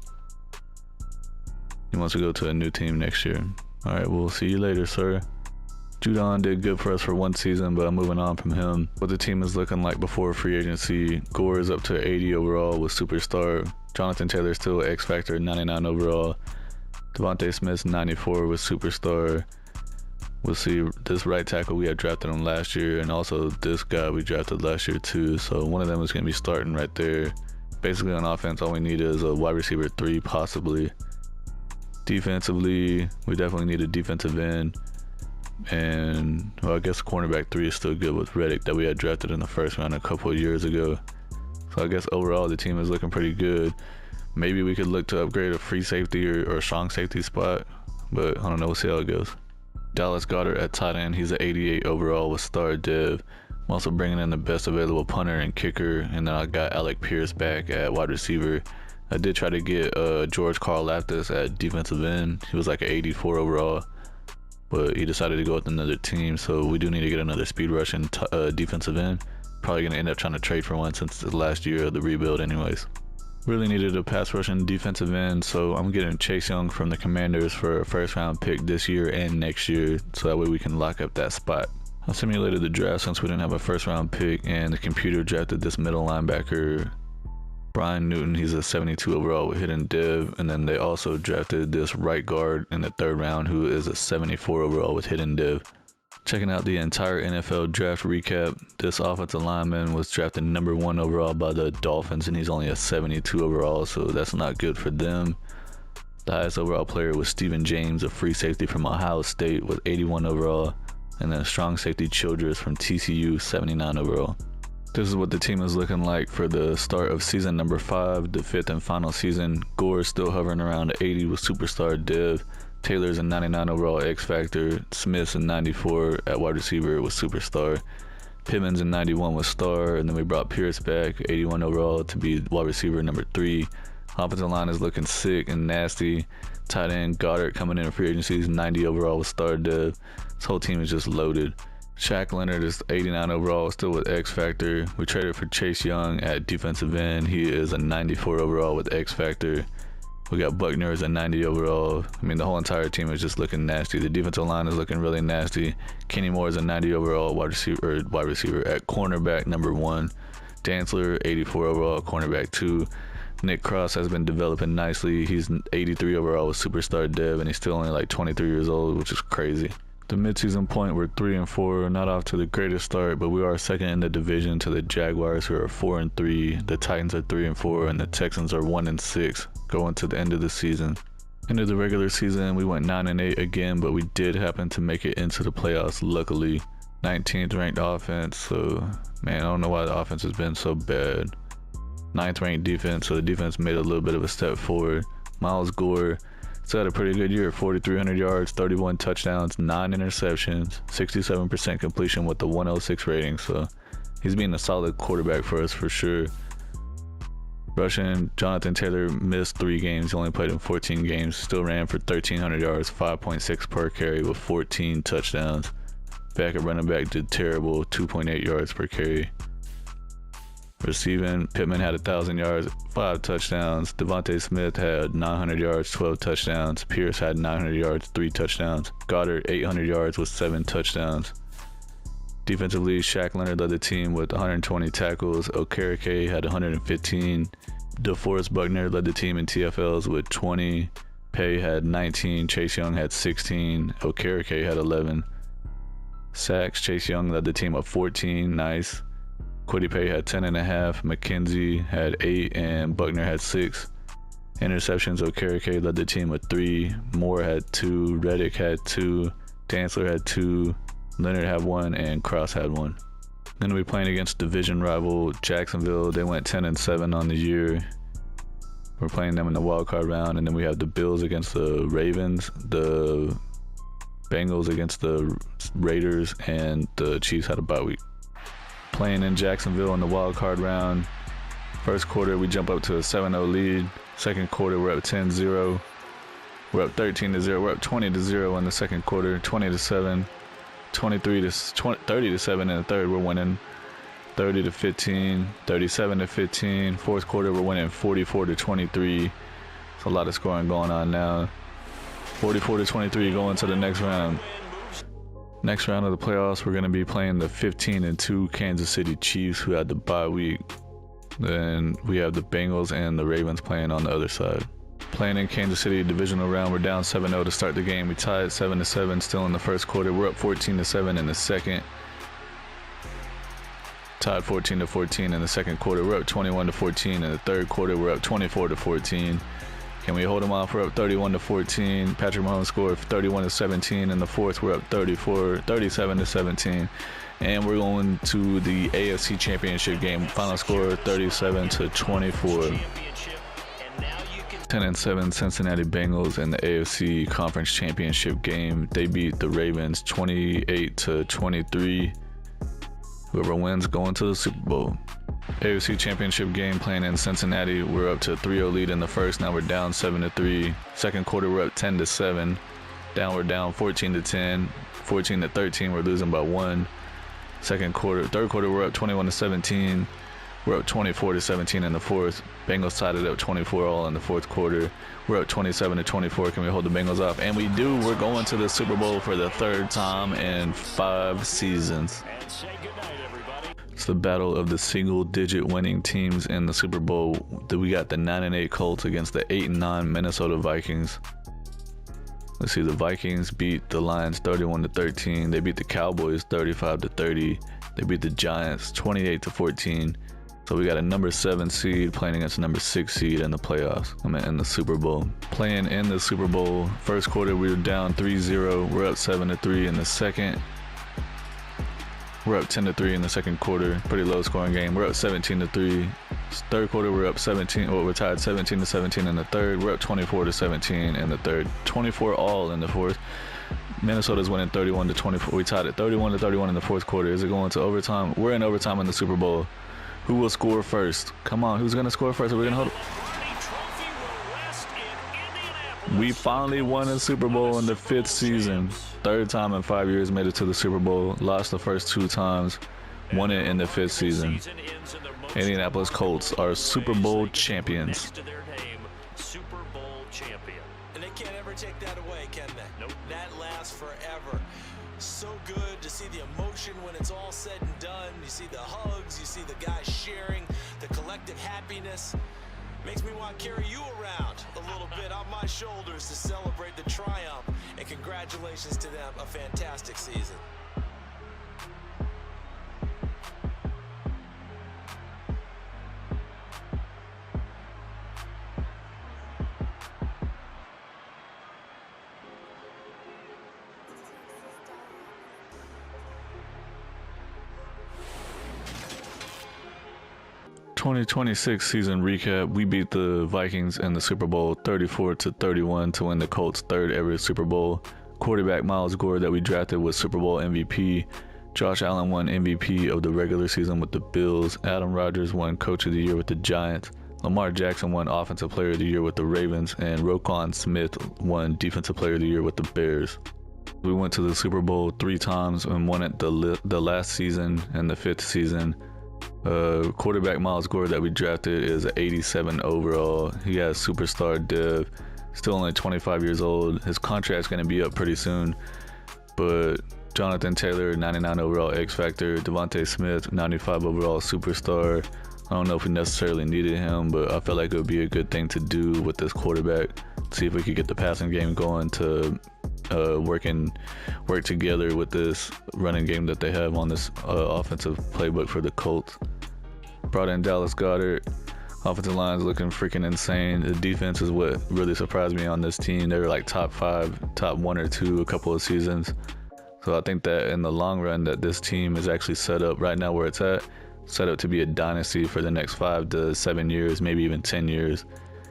He wants to go to a new team next year. All right, we'll see you later, sir. Judon did good for us for one season, but I'm moving on from him. What the team is looking like before free agency: Gore is up to 80 overall with superstar. Jonathan Taylor still X Factor, 99 overall. Devontae Smith's 94 with superstar. We'll see. This right tackle, we had drafted him last year, and also this guy we drafted last year too. So one of them is going to be starting right there. Basically on offense, all we need is a wide receiver 3 possibly. Defensively, we definitely need a defensive end. And well, I guess cornerback 3 is still good with Reddick that we had drafted in the first round a couple of years ago. So I guess overall the team is looking pretty good. Maybe we could look to upgrade a free safety or a strong safety spot, but I don't know. We'll see how it goes. Dallas Goedert at tight end. He's an 88 overall with star dev. I'm also bringing in the best available punter and kicker, and then I got Alec Pierce back at wide receiver. I did try to get George Karlaftis at defensive end. He was like an 84 overall, but he decided to go with another team, so we do need to get another speed rushing defensive end. Probably going to end up trying to trade for one since it's the last year of the rebuild anyways. Really needed a pass rushing defensive end, so I'm getting Chase Young from the Commanders for a first round pick this year and next year, so that way we can lock up that spot. I simulated the draft since we didn't have a first round pick, and the computer drafted this middle linebacker, Brian Newton. He's a 72 overall with hidden dev, and then they also drafted this right guard in the third round who is a 74 overall with hidden dev. Checking out the entire NFL draft recap, this offensive lineman was drafted number 1 overall by the Dolphins, and he's only a 72 overall, so that's not good for them. The highest overall player was Stephen James, a free safety from Ohio State with 81 overall, and then strong safety Childress from TCU, 79 overall. This is what the team is looking like for the start of season number 5, the 5th and final season. Gore is still hovering around 80 with superstar dev. Taylor's a 99 overall X Factor. Smith's a 94 at wide receiver with superstar. Pittman's a 91 with star, and then we brought Pierce back, 81 overall, to be wide receiver number 3. Offensive line is looking sick and nasty. Tight end Goddard coming in free agency, 90 overall with star dev. This whole team is just loaded. Shaq Leonard is 89 overall, still with X Factor. We traded for Chase Young at defensive end. He is a 94 overall with X Factor. We got Buckner as a 90 overall. I mean, the whole entire team is just looking nasty. The defensive line is looking really nasty. Kenny Moore is a 90 overall wide receiver at cornerback number 1. Dantzler, 84 overall, cornerback 2. Nick Cross has been developing nicely. He's 83 overall with superstar dev, and he's still only like 23 years old, which is crazy. The midseason point, we're 3-4, not off to the greatest start, but we are second in the division to the Jaguars, who are 4-3. The Titans are 3-4, and the Texans are 1-6 going to the end of the season. End of the regular season, we went 9-8 again, but we did happen to make it into the playoffs, luckily. 19th ranked offense, so man, I don't know why the offense has been so bad. 9th ranked defense, so the defense made a little bit of a step forward. Miles Gore still had a pretty good year, 4,300 yards, 31 touchdowns, 9 interceptions, 67% completion with the 106 rating, so he's being a solid quarterback for us for sure. Rushing, Jonathan Taylor missed 3 games, he only played in 14 games, still ran for 1,300 yards, 5.6 per carry with 14 touchdowns. Back at running back did terrible, 2.8 yards per carry. Receiving, Pittman had 1,000 yards, 5 touchdowns. Devontae Smith had 900 yards, 12 touchdowns. Pierce had 900 yards, 3 touchdowns. Goddard, 800 yards with 7 touchdowns. Defensively, Shaq Leonard led the team with 120 tackles. Okereke had 115. DeForest Buckner led the team in TFLs with 20. Pay had 19. Chase Young had 16. Okereke had 11. Sacks, Chase Young led the team with 14. Nice. Kwity Paye had 10.5, McKenzie had 8, and Buckner had 6. Interceptions, Okereke led the team with 3, Moore had 2, Reddick had 2, Dantzler had 2, Leonard had 1, and Cross had 1. Going to be playing against division rival Jacksonville. They went 10-7 on the year. We're playing them in the wild card round, and then we have the Bills against the Ravens, the Bengals against the Raiders, and the Chiefs had a bye week. Playing in Jacksonville in the wild card round. First quarter, we jump up to a 7-0 lead. Second quarter, we're up 10-0. We're up 13-0. We're up 20-0 in the second quarter. 20-7. 30-7 in the third. We're winning 30-15. 37-15. Fourth quarter, we're winning 44-23. There's a lot of scoring going on now. 44-23 going to the next round. Next round of the playoffs, we're going to be playing the 15-2 Kansas City Chiefs, who had the bye week. Then we have the Bengals and the Ravens playing on the other side. Playing in Kansas City divisional round, we're down 7-0 to start the game. We tied 7-7 still in the first quarter. We're up 14-7 in the second. Tied 14-14 in the second quarter. We're up 21-14 in the third quarter. We're up 24-14. Can we hold them off? We're up 31-14. Patrick Mahomes scored 31-17 in the fourth. We're up 37-17. And we're going to the AFC Championship game. Final score 37-24. 10-7 Cincinnati Bengals in the AFC Conference Championship game. They beat the Ravens 28-23. Whoever wins going to the Super Bowl. AFC Championship game playing in Cincinnati. We're up to a 3-0 lead in the first. Now we're down 7-3. Second quarter we're up 10-7. We're down 14-10. 14-13. We're losing by 1. Third quarter we're up 21-17. We're up 24-17 in the fourth. Bengals tied it up 24 all in the fourth quarter. We're up 27-24. Can we hold the Bengals off? And we do. We're going to the Super Bowl for the third time in 5 seasons. It's the battle of the single-digit winning teams in the Super Bowl. We got the 9-8 Colts against the 8-9 Minnesota Vikings. Let's see, the Vikings beat the Lions 31-13. They beat the Cowboys 35-30. They beat the Giants 28-14. So we got a number 7 seed playing against a number 6 seed in the playoffs. In the Super Bowl. Playing in the Super Bowl, first quarter we were down 3-0. We're up 7-3 in the second. We're up 10-3 in the second quarter. Pretty low scoring game. We're up 17-3. Third quarter we're up 17. We're tied 17-17 in the third. We're up 24-17 in the third. 24 all in the fourth. Minnesota's winning 31-24. We tied it 31-31 in the fourth quarter. Is it going to overtime? We're in overtime in the Super Bowl. Who will score first? Come on, who's gonna score first? Are we gonna hold? We finally won a Super Bowl in the 5th season. Third time in 5 years made it to the Super Bowl. Lost the first 2 times. Won it in the 5th season. Indianapolis Colts are Super Bowl champions. Super Bowl champion. And they can't ever take that away, can they? Nope. That lasts forever. So good to see the emotion when it's all said and done. You see the hugs, you see the guys sharing, the collective happiness. Makes me want to carry you around a little bit on my shoulders to celebrate the triumph. And congratulations to them, a fantastic season. '26 season recap. We beat the Vikings in the Super Bowl 34-31 to win the Colts' 3rd ever Super Bowl. Quarterback Miles Gore that we drafted was Super Bowl MVP. Josh Allen won MVP of the regular season with the Bills. Adam Rodgers won Coach of the Year with the Giants. Lamar Jackson won Offensive Player of the Year with the Ravens. And Roquan Smith won Defensive Player of the Year with the Bears. We went to the Super Bowl 3 times and won it the last season and the 5th season. Quarterback Miles Gore that we drafted is an 87 overall. He has superstar dev. Still only 25 years old. His contract's going to be up pretty soon. But Jonathan Taylor, 99 overall X Factor. Devontae Smith, 95 overall superstar. I don't know if we necessarily needed him, but I felt like it would be a good thing to do with this quarterback. See if we could get the passing game going to work together with this running game that they have on this offensive playbook for the Colts. Brought in Dallas Goedert. Offensive line's looking freaking insane. The defense is what really surprised me on this team. They were like top 5, top 1 or 2 a couple of seasons. So I think that in the long run that this team is actually set up right now where it's at, set up to be a dynasty for the next 5 to 7 years, maybe even 10 years.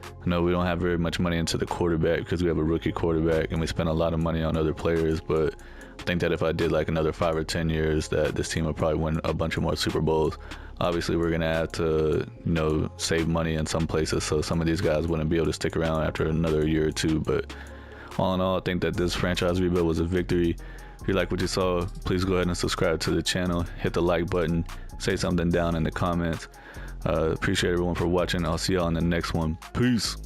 I know we don't have very much money into the quarterback because we have a rookie quarterback and we spend a lot of money on other players, but I think that if I did like another 5 or 10 years that this team would probably win a bunch of more Super Bowls. Obviously we're going to have to, save money in some places, so some of these guys wouldn't be able to stick around after another year or 2, but all in all, I think that this franchise rebuild was a victory. If you like what you saw, please go ahead and subscribe to the channel, hit the like button, say something down in the comments. Appreciate everyone for watching. I'll see y'all in the next one. Peace.